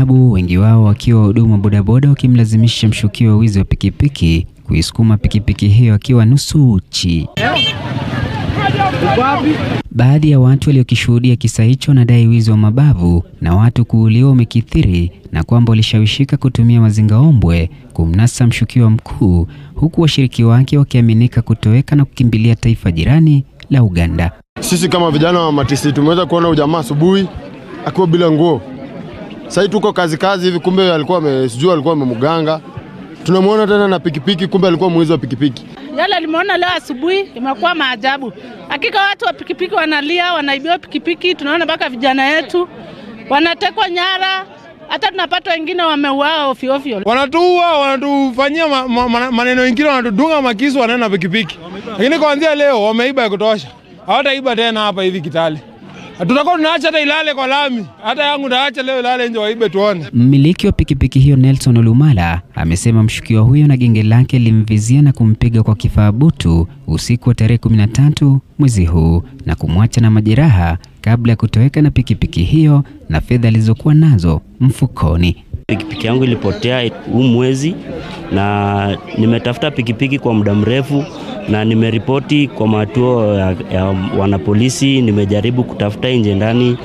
Wengi wao wakiwa huduma bodaboda wakimlazimisha mshukiwa wizi wa pikipiki kuisukuma pikipiki hiyo akiwa nusu uchi. Baadhi ya watu waliokishuhudia kisa hicho wanadai wizi wa mabavu na watu kuuliwa umekithiri na kwamba walishawishika kutumia mazingaombwe kumnasa mshukiwa mkuu, huku washiriki wake wakiaminika kutoweka na kukimbilia taifa jirani la Uganda. Sisi kama vijana wa Matisi tumeweza kuona ujamaa asubuhi akiwa bila nguo. Sasa tuko kazi hivi, kumbe alikuwa amemuganga. Tunamuona tena na pikipiki, kumbe alikuwa mwizi wa pikipiki. Yale limeona leo asubuhi imekuwa maajabu. Hakika watu wa pikipiki wanalia, wanaibiwa pikipiki, tunaona mpaka vijana yetu wanatekwa nyara, hata tunapata wengine wameuawa ovyo ovyo. Wanatuua, wanatufanyia maneno mengine, wanatudunga makisu, wanaenda pikipiki. Lakini kuanzia leo wameiba ya kutosha. Hawataiba tena hapa hivi Kitale. Tutakuwa tunaacha hata ilale kwa lami. Hata yangu naacha leo ilale nje waibe tuone. Mmiliki wa pikipiki hiyo Nelson Olumala amesema mshukiwa huyo na genge lake limvizia na kumpiga kwa kifaa butu usiku wa tarehe 13 mwezi huu na kumwacha na majeraha kabla ya kutoweka na pikipiki hiyo na fedha alizokuwa nazo mfukoni. Pikipiki yangu ilipotea huu mwezi na nimetafuta pikipiki kwa muda mrefu na nimeripoti kwa matuo ya wanapolisi, nimejaribu kutafuta nje ndani